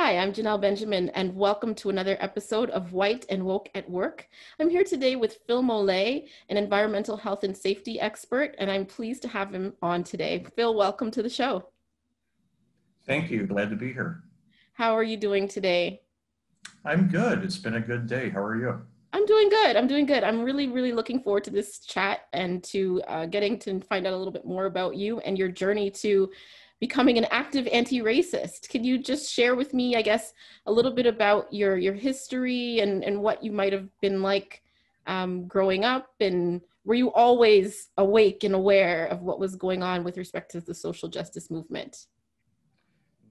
Hi, I'm Janelle Benjamin, and welcome to another episode of White and Woke at Work. I'm here today with Phil Molé, an environmental health and safety expert, and I'm pleased to have him on today. Phil, welcome to the show. Thank you. Glad to be here. How are you doing today? I'm good. It's been a good day. How are you? I'm doing good. I'm doing good. I'm really looking forward to this chat and to getting to find out a little bit more about you and your journey to becoming an active anti-racist. Can you just share with me, I guess, a little bit about your history and what you might have been like growing up? And were you always awake and aware of what was going on with respect to the social justice movement?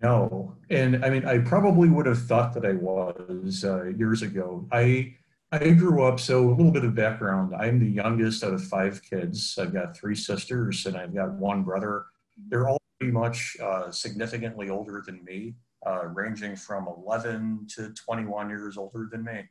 No. And I mean, I probably would have thought that I was years ago. I grew up, so a little bit of background. I'm the youngest out of 5 kids. I've got 3 sisters and I've got 1 brother. They're all pretty much significantly older than me, ranging from 11 to 21 years older than me.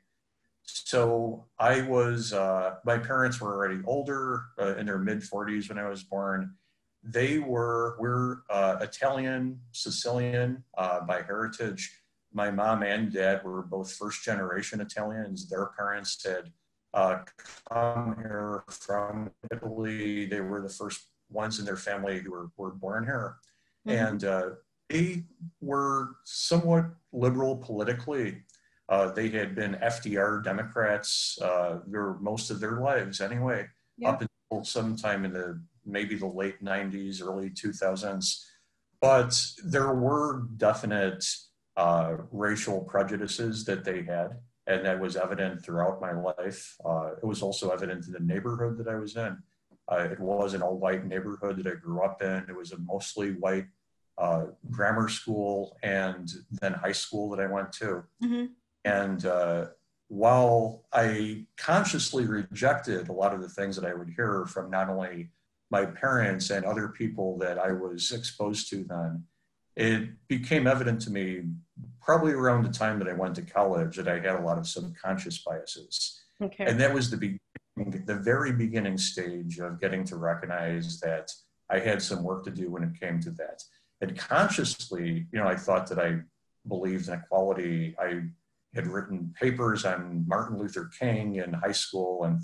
So I was, my parents were already older, in their mid 40s when I was born. We're Italian, Sicilian by heritage. My mom and dad were both first generation Italians. Their parents had come here from Italy. They were the first ones in their family who were born here. Mm-hmm. And they were somewhat liberal politically. They had been FDR Democrats most of their lives anyway, yeah, up until sometime in maybe the late 90s, early 2000s. But there were definite racial prejudices that they had, and that was evident throughout my life. It was also evident in the neighborhood that I was in. It was an all-white neighborhood that I grew up in. It was a mostly white grammar school and then high school that I went to. Mm-hmm. And while I consciously rejected a lot of the things that I would hear from not only my parents and other people that I was exposed to then, it became evident to me probably around the time that I went to college that I had a lot of subconscious biases. Okay. And that was the very beginning stage of getting to recognize that I had some work to do when it came to that. And consciously, I thought that I believed in equality. I had written papers on Martin Luther King in high school, and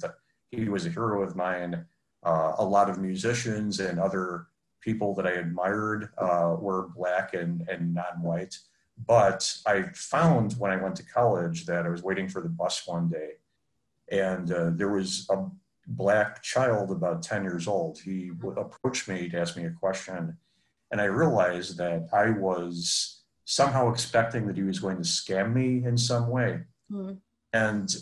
he was a hero of mine. A lot of musicians and other people that I admired were Black and non-white. But I found when I went to college that I was waiting for the bus one day, and there was a Black child about 10 years old. He approached me to ask me a question, and I realized that I was somehow expecting that he was going to scam me in some way. Mm. And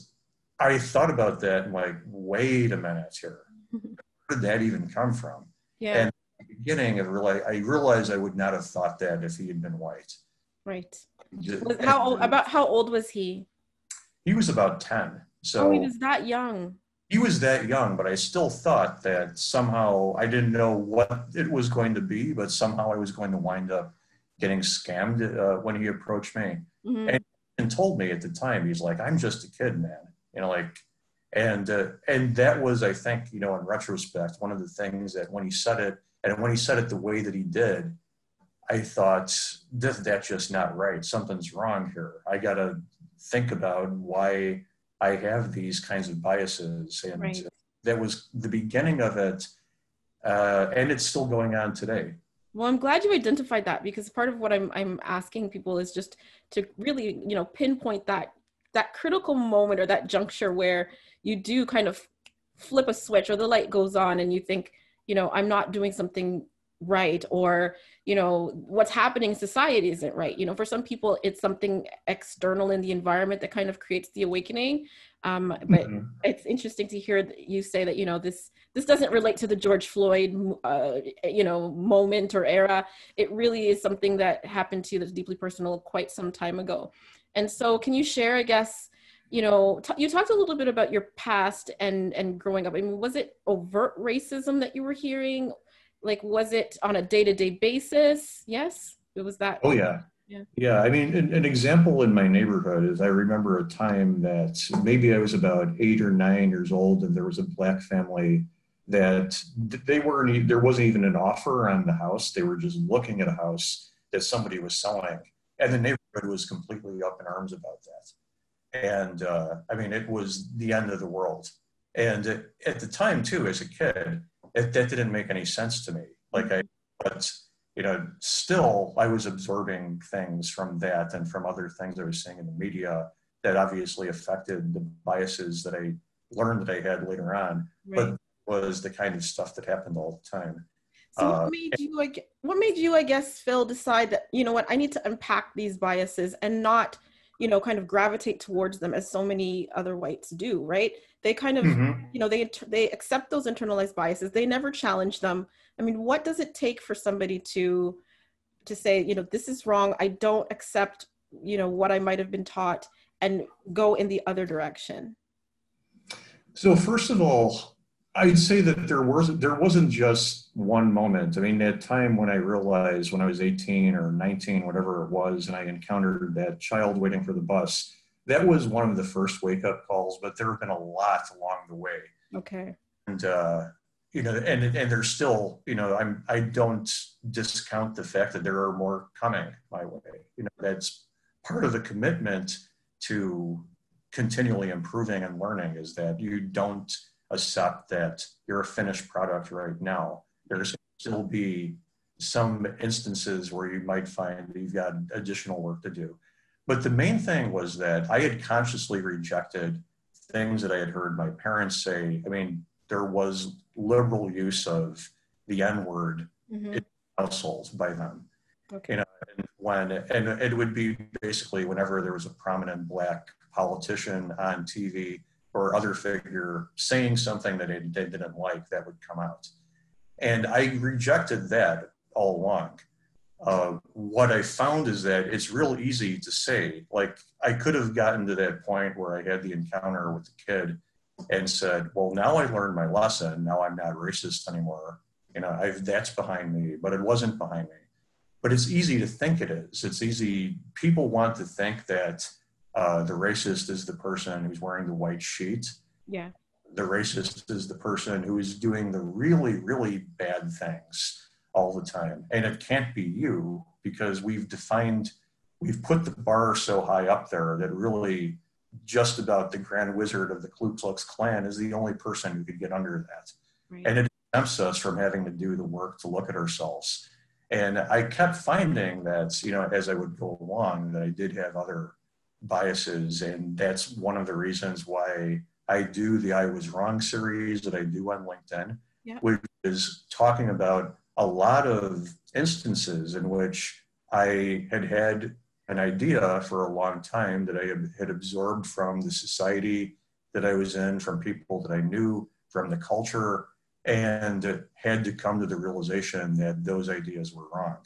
I thought about that and like, wait a minute here. Where did that even come from? Yeah. And at the beginning, I realized I would not have thought that if he had been white. Right. How old was he? He was about 10. So he was that young. He was that young, but I still thought that somehow I didn't know what it was going to be, but somehow I was going to wind up getting scammed when he approached me. Mm-hmm. And told me at the time, he's like, I'm just a kid, man. And that was, I think, in retrospect, one of the things that when he said it, and when he said it the way that he did, I thought, that's just not right. Something's wrong here. I got to think about why I have these kinds of biases. And right. That was the beginning of it. And it's still going on today. Well, I'm glad you identified that, because part of what I'm asking people is just to really, pinpoint that critical moment or that juncture where you do kind of flip a switch or the light goes on and you think, I'm not doing something right, or, what's happening in society isn't right. For some people, it's something external in the environment that kind of creates the awakening. But mm-hmm. It's interesting to hear you say that, this doesn't relate to the George Floyd, moment or era. It really is something that happened to you that's deeply personal quite some time ago. And so can you share, I guess, you talked a little bit about your past and growing up. I mean, was it overt racism that you were hearing? Like, was it on a day-to-day basis? Yes, it was that. Oh, yeah. Yeah. I mean, an example in my neighborhood is I remember a time that maybe I was about 8 or 9 years old, and there was a Black family that there wasn't even an offer on the house. They were just looking at a house that somebody was selling. And the neighbor But was completely up in arms about that. And I mean, it was the end of the world. And at the time too, as a kid, that didn't make any sense to me. But you know, still I was absorbing things from that and from other things I was seeing in the media that obviously affected the biases that I learned that I had later on, Right. but was the kind of stuff that happened all the time. So what made you, I guess, Phil, decide that, you know what, I need to unpack these biases and not, you know, kind of gravitate towards them as so many other whites do, right? They kind of, Mm-hmm. you know, they accept those internalized biases. They never challenge them. I mean, what does it take for somebody to say, you know, this is wrong. I don't accept, you know, what I might have been taught and go in the other direction? So first of all, I'd say that there wasn't just one moment. I mean, that time when I realized when I was 18 or 19, whatever it was, and I encountered that child waiting for the bus, that was one of the first wake up calls, but there have been a lot along the way. Okay. And, you know, and there's still, you know, I don't discount the fact that there are more coming my way. You know, that's part of the commitment to continually improving and learning is that you don't accept that you're a finished product right now. There's still be some instances where you might find that you've got additional work to do. But the main thing was that I had consciously rejected things that I had heard my parents say. I mean, there was liberal use of the N word Mm-hmm. in households by them. Okay. You know, and it would be basically whenever there was a prominent Black politician on TV or other figure saying something that they didn't like, that would come out. And I rejected that all along. What I found is that it's real easy to say, like, I could have gotten to that point where I had the encounter with the kid and said, well, now I learned my lesson. Now I'm not racist anymore. You know, that's behind me, but it wasn't behind me. But it's easy to think it is. It's easy. People want to think that the racist is the person who's wearing the white sheet. Yeah. The racist is the person who is doing the really, really bad things all the time. And it can't be you because we've put the bar so high up there that really just about the Grand Wizard of the Ku Klux Klan is the only person who could get under that. Right. And it exempts us from having to do the work to look at ourselves. And I kept finding that, you know, as I would go along, that I did have other biases. And that's one of the reasons why I do the I Was Wrong series that I do on LinkedIn, Yeah. which is talking about a lot of instances in which I had an idea for a long time that I had absorbed from the society that I was in, from people that I knew, from the culture, and had to come to the realization that those ideas were wrong.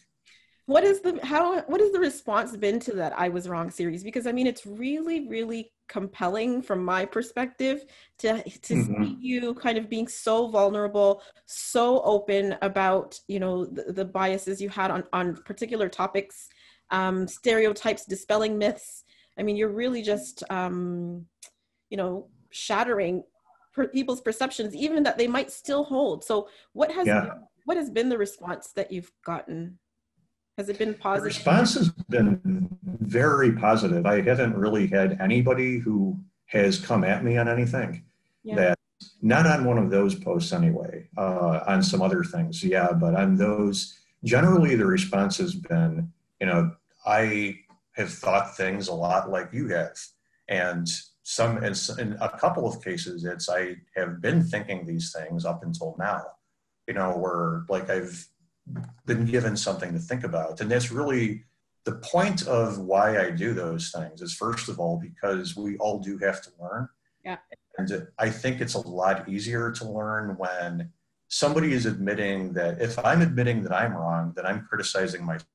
What is the response been to that I Was Wrong series? Because I mean, it's really, really compelling from my perspective to see you kind of being so vulnerable, so open about, you know, the biases you had on particular topics, stereotypes, dispelling myths. I mean, you're really just, you know, shattering people's perceptions, even that they might still hold. So what has been the response that you've gotten? Has it been The positive? response has been very positive. I haven't really had anybody who has come at me on anything. Yeah. That not on one of those posts anyway. On some other things, yeah, but on those, generally the response has been, you know, I have thought things a lot like you have, and in a couple of cases, it's I have been thinking these things up until now. You know, where like I've been given something to think about. And that's really the point of why I do those things is, first of all, because we all do have to learn. Yeah. And I think it's a lot easier to learn when somebody is admitting that if I'm admitting that I'm wrong, that I'm criticizing myself.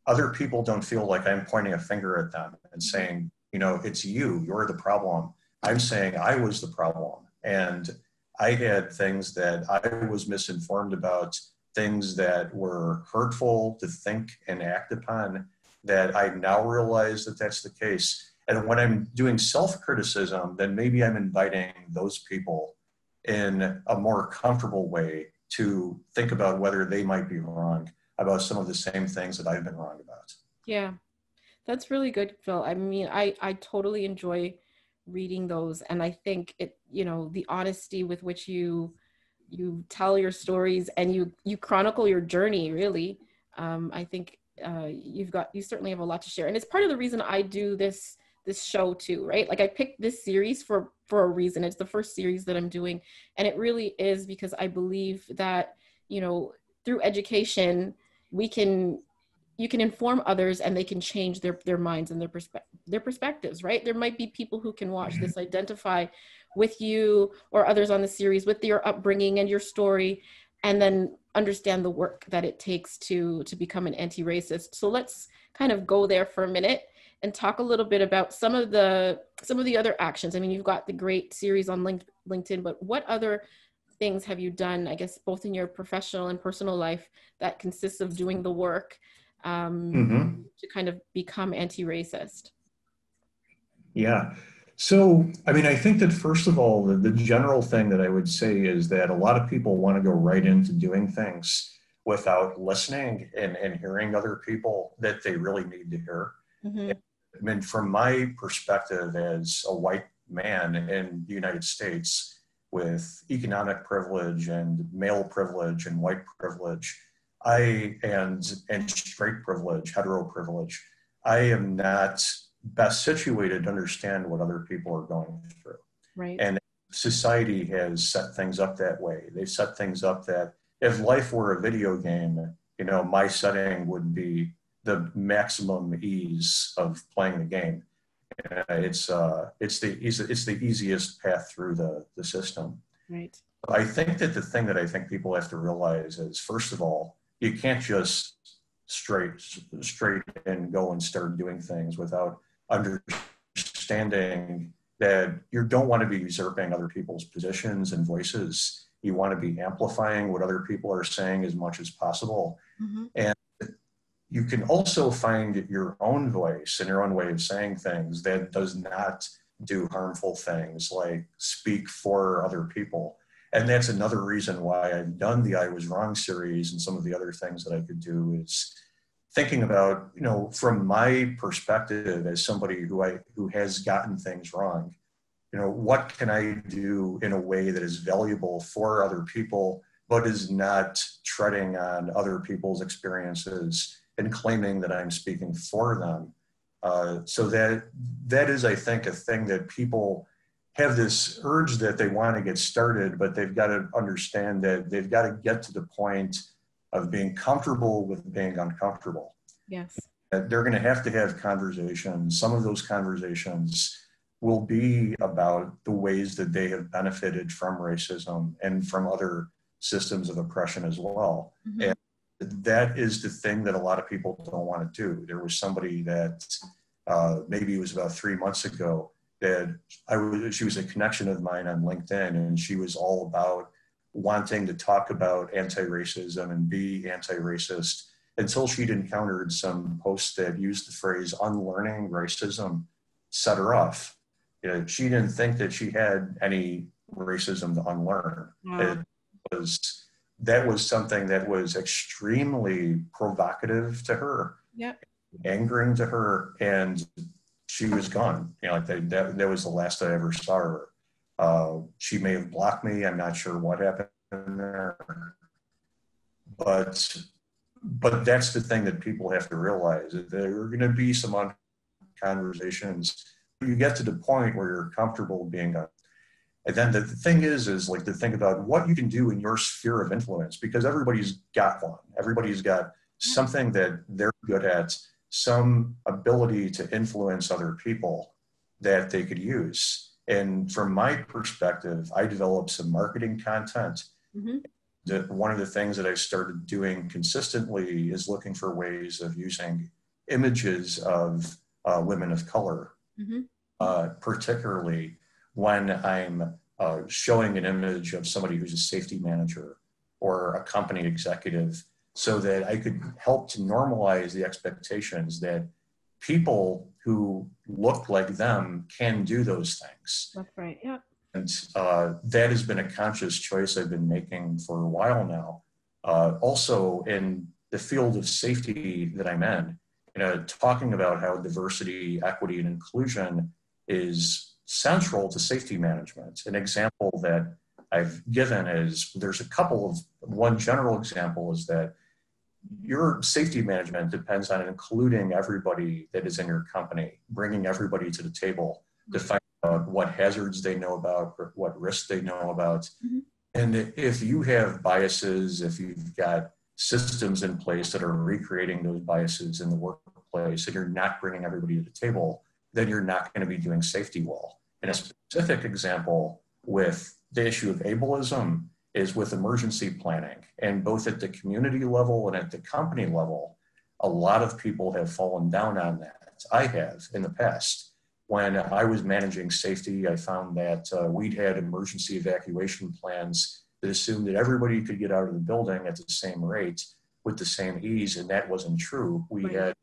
Other people don't feel like I'm pointing a finger at them and saying, you know, it's you, you're the problem. I'm saying I was the problem. And I had things that I was misinformed about, things that were hurtful to think and act upon, that I now realize that that's the case. And when I'm doing self-criticism, then maybe I'm inviting those people in a more comfortable way to think about whether they might be wrong about some of the same things that I've been wrong about. Yeah. That's really good, Phil. I mean, I totally enjoy reading those, and I think it, you know, the honesty with which you tell your stories and you chronicle your journey, really. I think you certainly have a lot to share, and it's part of the reason I do this show too, right? Like I picked this series for a reason. It's the first series that I'm doing, and it really is because I believe that, you know, through education we can you can inform others and they can change their minds and their perspectives, right? There might be people who can watch this, identify with you or others on the series with your upbringing and your story, and then understand the work that it takes to become an anti-racist. So let's kind of go there for a minute and talk a little bit about some of the other actions. I mean, you've got the great series on LinkedIn, but what other things have you done, I guess, both in your professional and personal life that consists of doing the work Mm-hmm. to kind of become anti-racist? Yeah. So, I mean, I think that first of all, the general thing that I would say is that a lot of people want to go right into doing things without listening and hearing other people that they really need to hear. Mm-hmm. I mean, from my perspective as a white man in the United States with economic privilege and male privilege and white privilege, and straight privilege, hetero privilege, I am not best situated to understand what other people are going through. Right. And society has set things up that way. They set things up that if life were a video game, you know, my setting would be the maximum ease of playing the game. It's the easiest path through the system. Right. I think that the thing that I think people have to realize is, first of all, you can't just straight and go and start doing things without understanding that you don't want to be usurping other people's positions and voices. You want to be amplifying what other people are saying as much as possible. Mm-hmm. And you can also find your own voice and your own way of saying things that does not do harmful things like speak for other people. And that's another reason why I've done the I Was Wrong series, and some of the other things that I could do is thinking about, you know, from my perspective as somebody who has gotten things wrong, you know, what can I do in a way that is valuable for other people, but is not treading on other people's experiences and claiming that I'm speaking for them. So that is, I think, a thing that people have this urge that they want to get started, but they've got to understand that they've got to get to the point of being comfortable with being uncomfortable. Yes. They're going to have conversations. Some of those conversations will be about the ways that they have benefited from racism and from other systems of oppression as well. Mm-hmm. And that is the thing that a lot of people don't want to do. There was somebody that maybe it was about 3 months ago that she was a connection of mine on LinkedIn, and she was all about wanting to talk about anti-racism and be anti-racist until she'd encountered some posts that used the phrase unlearning racism set her off. You know, she didn't think that she had any racism to unlearn. Wow. That was something that was extremely provocative to her, Yeah. angering to her, and she was gone. You know, like that was the last I ever saw her. She may have blocked me. I'm not sure what happened there, but that's the thing that people have to realize. That there are going to be some conversations. You get to the point where you're comfortable being a. And then the thing is like to think about what you can do in your sphere of influence, because everybody's got one. Everybody's got something that they're good at, some ability to influence other people that they could use. And from my perspective, I developed some marketing content. Mm-hmm. One of the things that I started doing consistently is looking for ways of using images of women of color, mm-hmm. Particularly when I'm showing an image of somebody who's a safety manager or a company executive, so that I could help to normalize the expectations that people who look like them can do those things. That's right, yeah. And that has been a conscious choice I've been making for a while now. Also in the field of safety that I'm in, talking about how diversity, equity, and inclusion is central to safety management. An example that I've given is one general example is that your safety management depends on including everybody that is in your company, bringing everybody to the table to find out what hazards they know about, what risks they know about. Mm-hmm. And if you have biases, if you've got systems in place that are recreating those biases in the workplace and you're not bringing everybody to the table, then you're not going to be doing safety well. And a specific example with the issue of ableism is with emergency planning. And both at the community level and at the company level, a lot of people have fallen down on that. I have in the past. When I was managing safety, I found that we'd had emergency evacuation plans that assumed that everybody could get out of the building at the same rate with the same ease, and that wasn't true. We had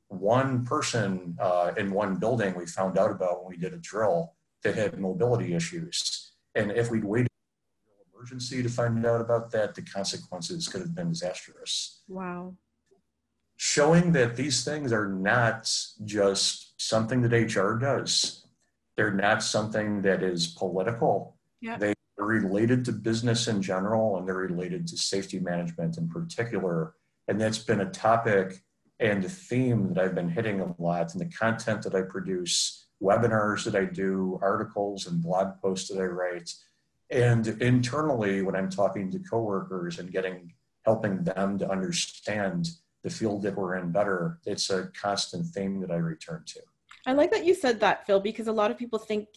one person in one building we found out about when we did a drill that had mobility issues. And if we'd waited for emergency to find out about that, the consequences could have been disastrous. Wow. Showing that these things are not just something that HR does. They're not something that is political. Yeah. They're related to business in general, and they're related to safety management in particular. And that's been a topic and a theme that I've been hitting a lot in the content that I produce, webinars that I do, articles and blog posts that I write. And internally, when I'm talking to coworkers and helping them to understand the field that we're in better, it's a constant theme that I return to. I like that you said that, Phil, because a lot of people think,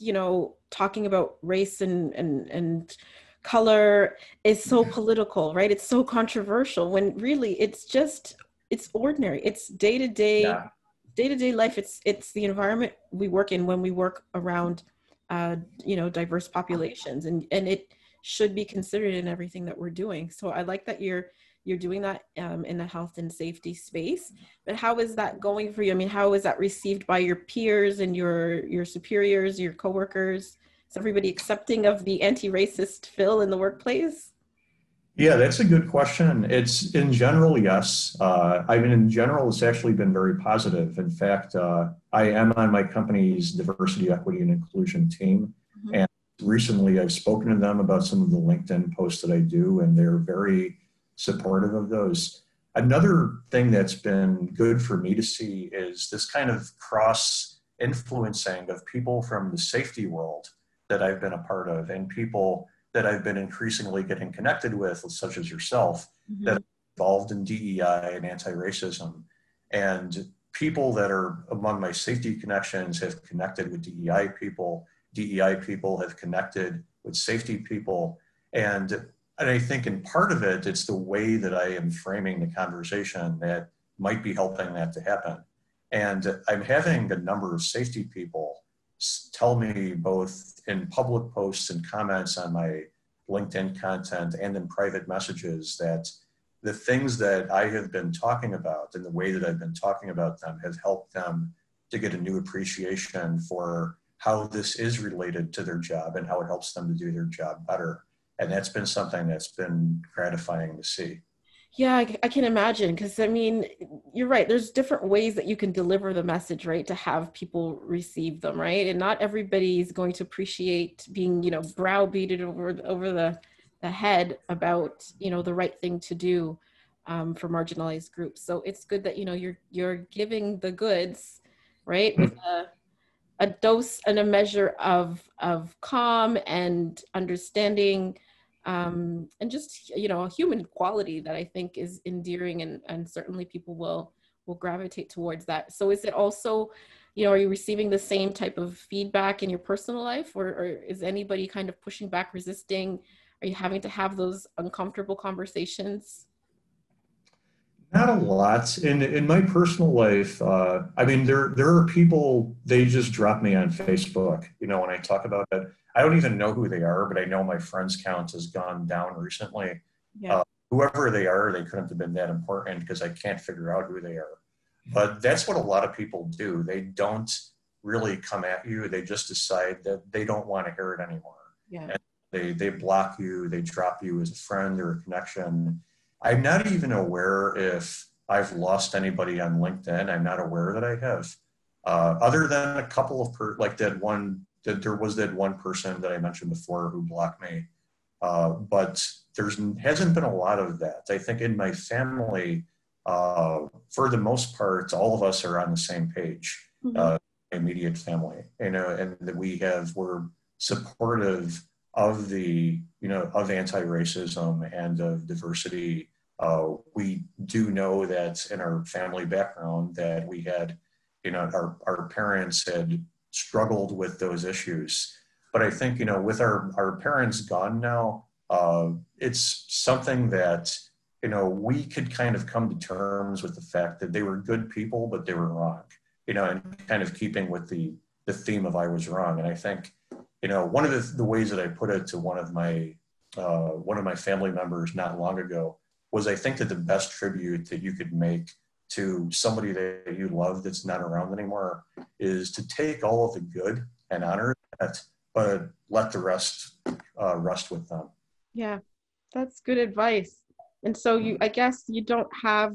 talking about race and color is so political, right? It's so controversial when really it's ordinary. It's day-to-day life. It's the environment we work in when we work around, diverse populations, and it should be considered in everything that we're doing. So I like that you're doing that in the health and safety space. But how is that going for you? I mean, how is that received by your peers and your superiors, your coworkers? Is everybody accepting of the anti-racist Phil in the workplace? Yeah, that's a good question. It's in general, yes. In general, it's actually been very positive. In fact, I am on my company's diversity, equity, and inclusion team. Mm-hmm. And recently I've spoken to them about some of the LinkedIn posts that I do, and they're very supportive of those. Another thing that's been good for me to see is this kind of cross-influencing of people from the safety world that I've been a part of, and people that I've been increasingly getting connected with, such as yourself, mm-hmm. that are involved in DEI and anti-racism. And people that are among my safety connections have connected with DEI people. DEI people have connected with safety people. And I think in part of it, it's the way that I am framing the conversation that might be helping that to happen. And I'm having a number of safety people tell me, both in public posts and comments on my LinkedIn content and in private messages, that the things that I have been talking about and the way that I've been talking about them have helped them to get a new appreciation for how this is related to their job and how it helps them to do their job better. And that's been something that's been gratifying to see. Yeah, I can imagine, because you're right. There's different ways that you can deliver the message, right, to have people receive them, right? And not everybody is going to appreciate being, browbeated over the head about, the right thing to do for marginalized groups. So it's good that, you're giving the goods, right, with a dose and a measure of calm and understanding. And just, a human quality that I think is endearing, and certainly people will gravitate towards that. So is it also, are you receiving the same type of feedback in your personal life, or is anybody kind of pushing back, resisting? Are you having to have those uncomfortable conversations? Not a lot. In my personal life, there are people, they just drop me on Facebook, when I talk about it. I don't even know who they are, but I know my friends count has gone down recently. Yeah. Whoever they are, they couldn't have been that important because I can't figure out who they are. But that's what a lot of people do. They don't really come at you. They just decide that they don't want to hear it anymore. Yeah. And they block you, they drop you as a friend or a connection. I'm not even aware if I've lost anybody on LinkedIn. I'm not aware that I have. Other than a couple of, there was that one person that I mentioned before who blocked me. But hasn't been a lot of that. I think in my family, for the most part, all of us are on the same page, immediate family, and that we're supportive of of anti-racism and of diversity. We do know that in our family background that we had, our parents had struggled with those issues. But I think, with our parents gone now, it's something that, we could kind of come to terms with the fact that they were good people, but they were wrong, and kind of keeping with the theme of I was wrong. And I think, one of the ways that I put it to one of my family members not long ago was I think that the best tribute that you could make to somebody that you love that's not around anymore is to take all of the good and honor that, but let the rest rest with them. Yeah, that's good advice. And so I guess you don't have,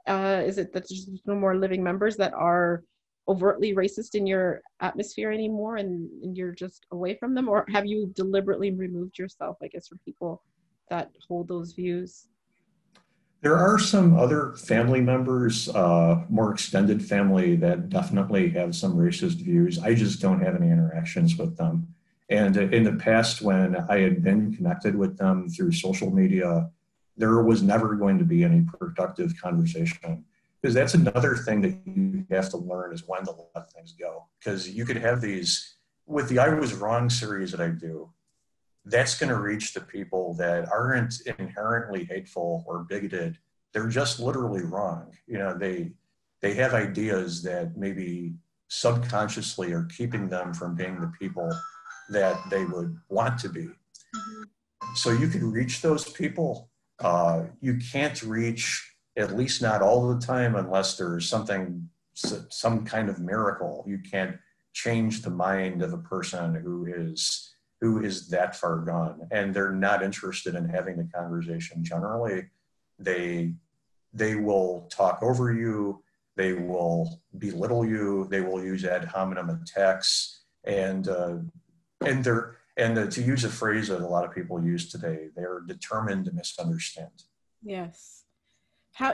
is it that there's no more living members that are overtly racist in your atmosphere anymore, and you're just away from them? Or have you deliberately removed yourself, I guess, from people that hold those views? There are some other family members, more extended family, that definitely have some racist views. I just don't have any interactions with them. And in the past, when I had been connected with them through social media, there was never going to be any productive conversation. Because that's another thing that you have to learn, is when to let things go. Because you could have these, with the I Was Wrong series that I do, that's going to reach the people that aren't inherently hateful or bigoted. They're just literally wrong. They have ideas that maybe subconsciously are keeping them from being the people that they would want to be. So you could reach those people. You can't reach, at least not all the time, unless there's some kind of miracle. You can't change the mind of a person who is that far gone, and they're not interested in having the conversation. Generally, they will talk over you, they will belittle you, they will use ad hominem attacks, and to use a phrase that a lot of people use today, they're determined to misunderstand. Yes.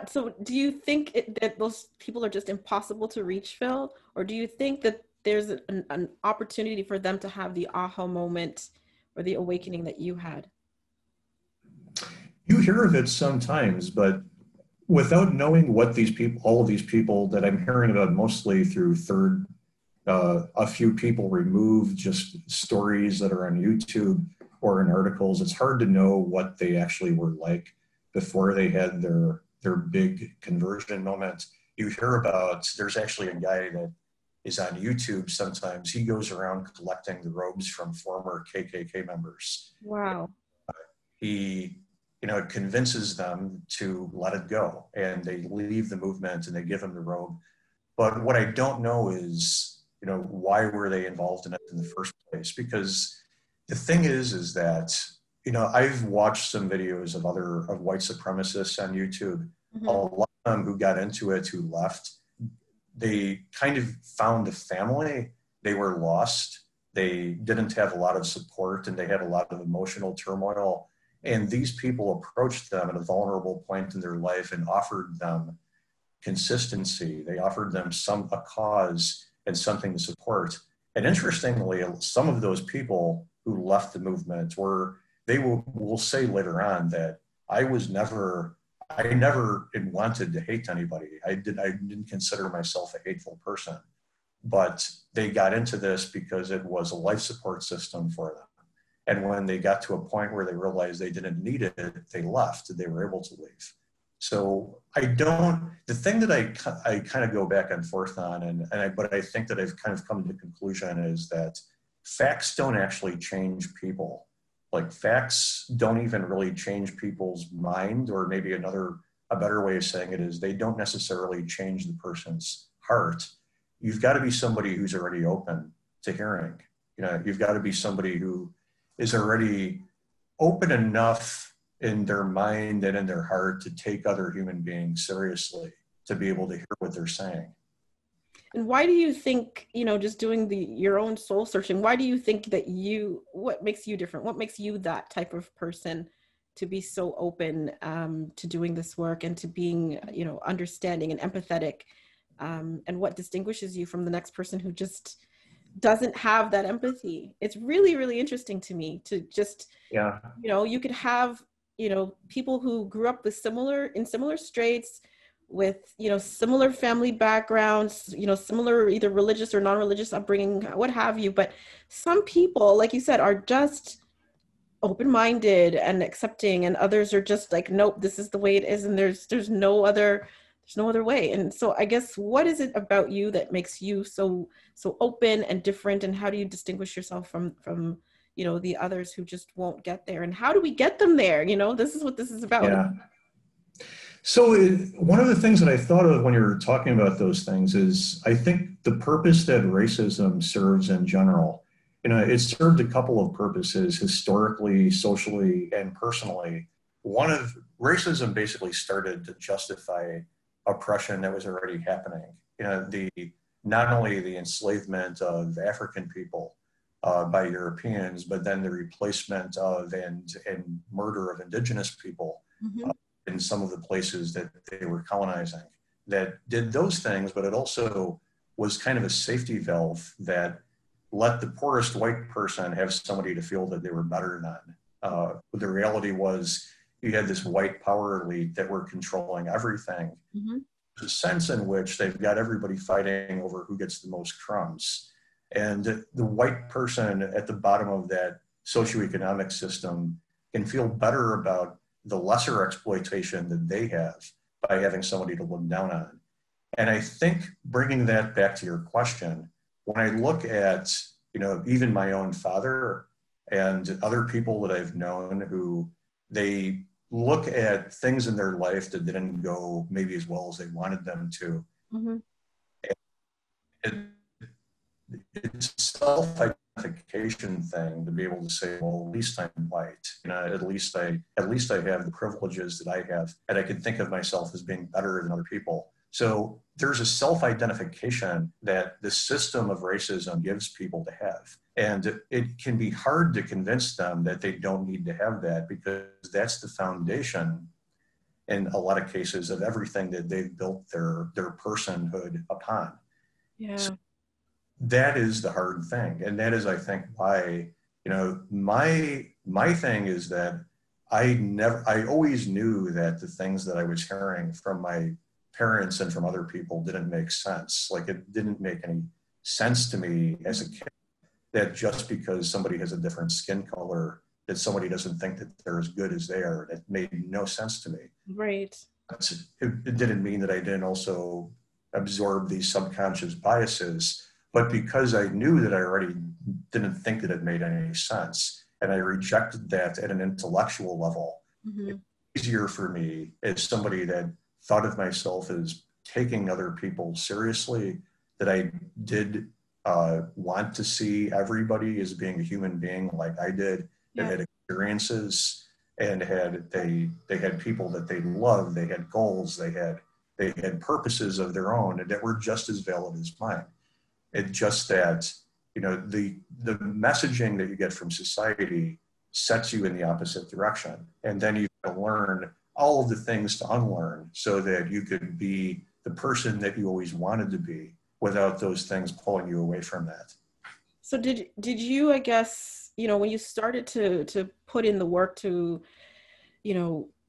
So do you think that those people are just impossible to reach, Phil? Or do you think that there's an opportunity for them to have the aha moment or the awakening that you had? You hear of it sometimes, but without knowing what all of these people that I'm hearing about, mostly through a few people removed, just stories that are on YouTube or in articles, it's hard to know what they actually were like before they had their big conversion moment. You hear about, there's actually a guy that is on YouTube sometimes. He goes around collecting the robes from former KKK members. Wow. He, convinces them to let it go, and they leave the movement and they give him the robe. But what I don't know is, why were they involved in it in the first place? Because the thing is that, I've watched some videos of white supremacists on YouTube. A lot of them who got into it, who left, they kind of found a family. They were lost. They didn't have a lot of support, and they had a lot of emotional turmoil. And these people approached them at a vulnerable point in their life and offered them consistency. They offered them a cause and something to support. And interestingly, some of those people who left the movement they will say later on that I never wanted to hate anybody. I didn't consider myself a hateful person, but they got into this because it was a life support system for them. And when they got to a point where they realized they didn't need it, they left. They were able to leave. So the thing that I kind of go back and forth on, but I think that I've kind of come to the conclusion, is that facts don't actually change people. Like, facts don't even really change people's mind, or maybe a better way of saying it is, they don't necessarily change the person's heart. You've got to be somebody who's already open to hearing. You've got to be somebody who is already open enough in their mind and in their heart to take other human beings seriously, to be able to hear what they're saying. And why do you think, just doing your own soul searching, why do you think that what makes you different? What makes you that type of person to be so open to doing this work and to being, understanding and empathetic? And what distinguishes you from the next person who just doesn't have that empathy? It's really, really interesting to me to just, Yeah. You could have, people who grew up with similar straits, with similar family backgrounds, similar either religious or non-religious upbringing, what have you, but some people, like you said, are just open-minded and accepting, and others are just like, nope, this is the way it is, and there's no other way. And so I guess, what is it about you that makes you so open and different, and how do you distinguish yourself from the others who just won't get there, and how do we get them there? This is what this is about. Yeah. So one of the things that I thought of when you were talking about those things is, I think the purpose that racism serves in general, it served a couple of purposes historically, socially, and personally. One of racism basically started to justify oppression that was already happening. Not only the enslavement of African people by Europeans, but then the replacement of and murder of indigenous people. Mm-hmm. In some of the places that they were colonizing, that did those things, but it also was kind of a safety valve that let the poorest white person have somebody to feel that they were better than. The reality was, you had this white power elite that were controlling everything. Mm-hmm. There's a sense in which they've got everybody fighting over who gets the most crumbs. And the white person at the bottom of that socioeconomic system can feel better about the lesser exploitation that they have by having somebody to look down on. And I think, bringing that back to your question, when I look at, even my own father and other people that I've known who they look at things in their life that didn't go maybe as well as they wanted them to. Mm-hmm. It's self-identification thing to be able to say, well, at least I'm white. At least I have the privileges that I have, and I can think of myself as being better than other people. So there's a self-identification that the system of racism gives people to have. And it can be hard to convince them that they don't need to have that, because that's the foundation in a lot of cases of everything that they've built their personhood upon. Yeah. So that is the hard thing. And that is, I think, why, my thing is that I always knew that the things that I was hearing from my parents and from other people didn't make sense. Like, it didn't make any sense to me as a kid that just because somebody has a different skin color, that somebody doesn't think that they're as good as they are. It made no sense to me. Right. It didn't mean that I didn't also absorb these subconscious biases, but because I knew that I already didn't think that it made any sense, and I rejected that at an intellectual level, Mm-hmm. it's easier for me as somebody that thought of myself as taking other people seriously, that I did want to see everybody as being a human being like I did, that had experiences and they had people that they loved, they had goals, they had purposes of their own that were just as valid as mine. It's just that, the messaging that you get from society sets you in the opposite direction. And then you have to learn all of the things to unlearn so that you could be the person that you always wanted to be without those things pulling you away from that. So did you, I guess, when you started to put in the work to,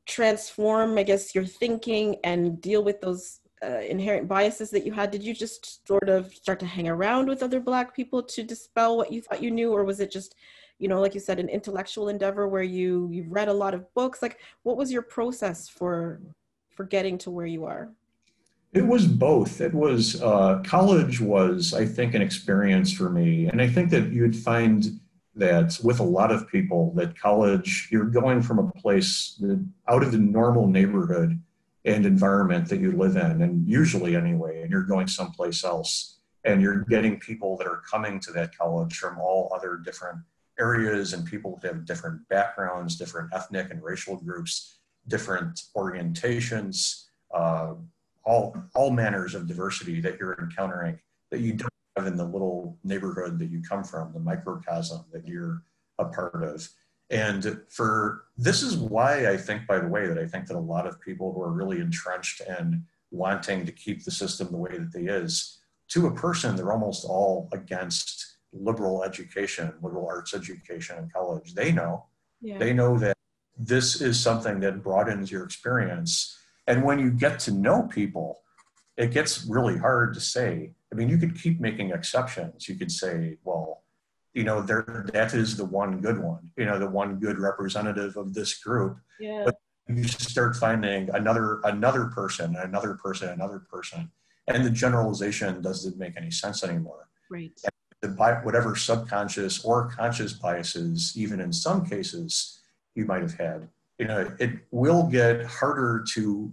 transform, I guess, your thinking and deal with those inherent biases that you had, did you just sort of start to hang around with other Black people to dispel what you thought you knew? Or was it just, like you said, an intellectual endeavor where you read a lot of books? Like, what was your process for getting to where you are? It was both. It was, college was, I think, an experience for me. And I think that you'd find that with a lot of people, that college, you're going from a place out of the normal neighborhood and environment that you live in, and usually anyway, and you're going someplace else. And you're getting people that are coming to that college from all other different areas and people have different backgrounds, different ethnic and racial groups, different orientations, all manners of diversity that you're encountering that you don't have in the little neighborhood that you come from, the microcosm that you're a part of. And this is why I think, by the way, that I think that a lot of people who are really entrenched and wanting to keep the system the way that it is, to a person, they're almost all against liberal education, liberal arts education in college. They know that this is something that broadens your experience. And when you get to know people, it gets really hard to say. I mean, you could keep making exceptions. You could say, well, that is the one good one, the one good representative of this group. Yeah. But you start finding another person, another person, another person, and the generalization doesn't make any sense anymore. Right. And whatever subconscious or conscious biases, even in some cases, you might have had, it will get harder to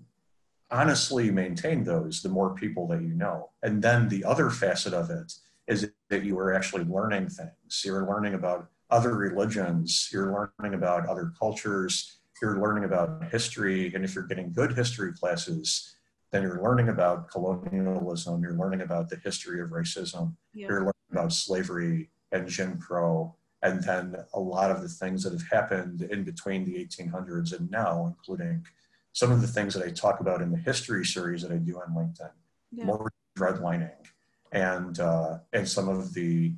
honestly maintain those the more people that you know. And then the other facet of it is that you are actually learning things. You're learning about other religions, you're learning about other cultures, you're learning about history. And if you're getting good history classes, then you're learning about colonialism, you're learning about the history of racism, you're learning about slavery and Jim Crow, and then a lot of the things that have happened in between the 1800s and now, including some of the things that I talk about in the history series that I do on LinkedIn, more redlining, and some of the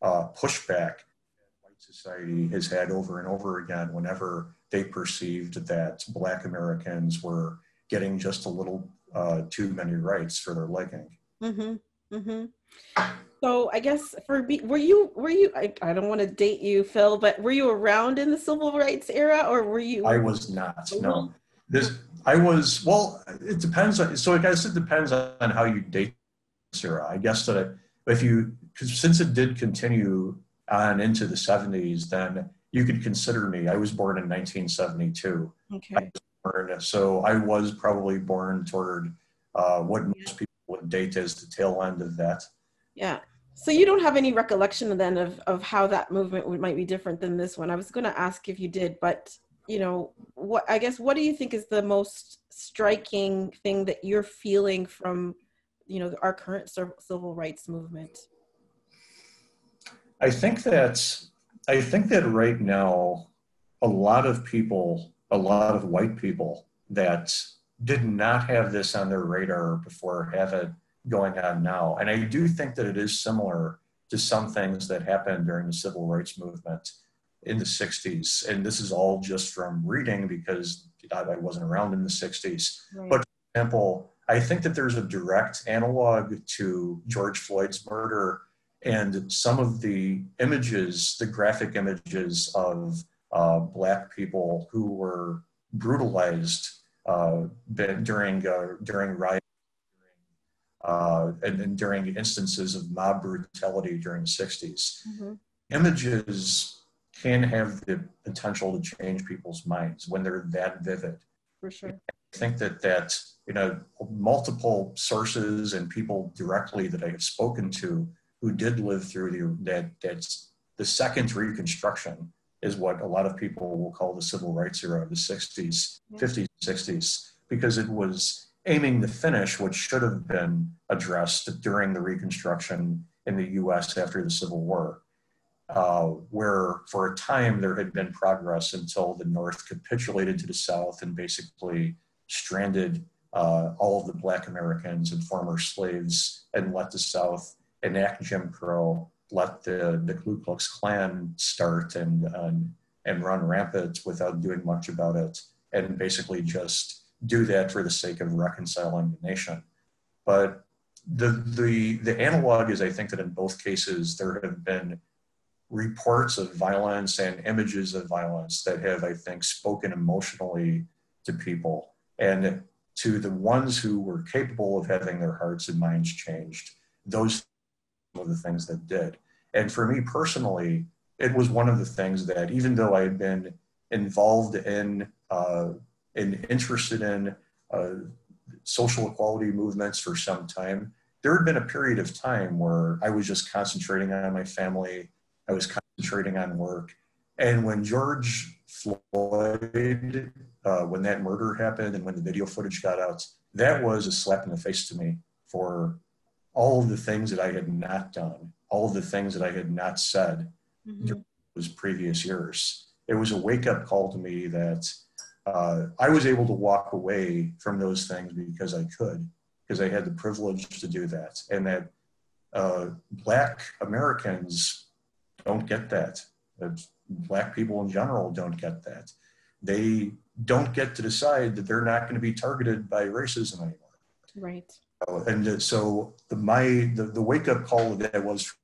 pushback white society has had over and over again whenever they perceived that Black Americans were getting just a little too many rights for their liking. Mm-hmm. Mm-hmm. So I guess were you I don't want to date you, Phil, but were you around in the civil rights era, or were you? I was not. No. Well, it depends. So I guess it depends on how you date this era. I guess that since it did continue on into the 70s, then you could consider me. I was born in 1972. Okay. So I was probably born toward what most people would date as the tail end of that. Yeah. So you don't have any recollection then of how that movement might be different than this one. I was going to ask if you did, but what do you think is the most striking thing that you're feeling from, our current civil rights movement? I think that right now, a lot of white people that did not have this on their radar before have it going on now. And I do think that it is similar to some things that happened during the civil rights movement in the 60s. And this is all just from reading because I wasn't around in the 60s. Right. But for example, I think that there's a direct analog to George Floyd's murder and some of the images, the graphic images of Black people who were brutalized during riots, and during instances of mob brutality during the 60s. Mm-hmm. Images can have the potential to change people's minds when they're that vivid. For sure. I think that multiple sources and people directly that I have spoken to who did live through the second Reconstruction is what a lot of people will call the civil rights era of the 60s, 50s, 60s, because it was aiming to finish what should have been addressed during the Reconstruction in the US after the Civil War, where for a time there had been progress until the North capitulated to the South and basically stranded all of the Black Americans and former slaves and let the South enact Jim Crow, let the Ku Klux Klan start and run rampant without doing much about it, and basically just do that for the sake of reconciling the nation. But the analog is, I think, that in both cases there have been reports of violence and images of violence that have, I think, spoken emotionally to people and to the ones who were capable of having their hearts and minds changed. Those were the things that did. And for me personally, it was one of the things that, even though I had been involved in and interested in social equality movements for some time, there had been a period of time where I was just concentrating on my family. I was concentrating on work. And when George Floyd, when that murder happened and when the video footage got out, that was a slap in the face to me for all of the things that I had not done, all of the things that I had not said during those previous years. It was a wake-up call to me that I was able to walk away from those things because I could, because I had the privilege to do that. And that Black Americans don't get that. Black people in general don't get that. They don't get to decide that they're not going to be targeted by racism anymore. Right. And so the wake up call that was for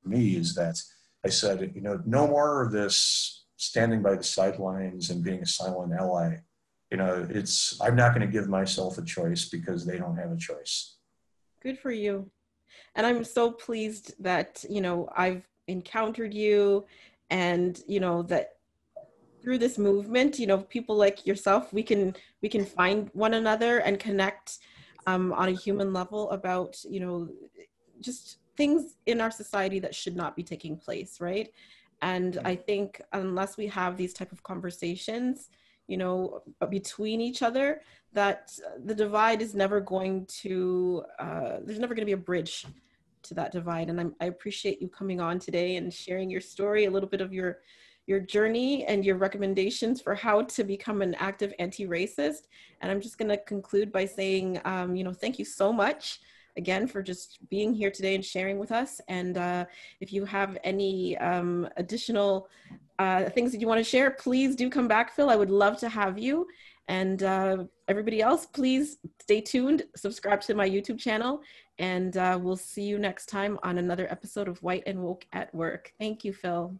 me is that I said, you know, no more of this standing by the sidelines and being a silent ally. You know, I'm not going to give myself a choice because they don't have a choice. Good for you. And I'm so pleased that, you know, I've encountered you, and, you know, that through this movement, you know, people like yourself, we can find one another and connect on a human level about, you know, just things in our society that should not be taking place, right? And I think unless we have these type of conversations, you know, between each other, that the divide is never going to, there's never going to be a bridge to that divide. And I appreciate you coming on today and sharing your story, a little bit of your journey and your recommendations for how to become an active anti-racist. And I'm just going to conclude by saying, you know, thank you so much again for just being here today and sharing with us. And if you have any additional things that you want to share, please do come back, Phil. I would love to have you. And everybody else, please stay tuned, subscribe to my YouTube channel, and we'll see you next time on another episode of White and Woke at Work. Thank you, Phil.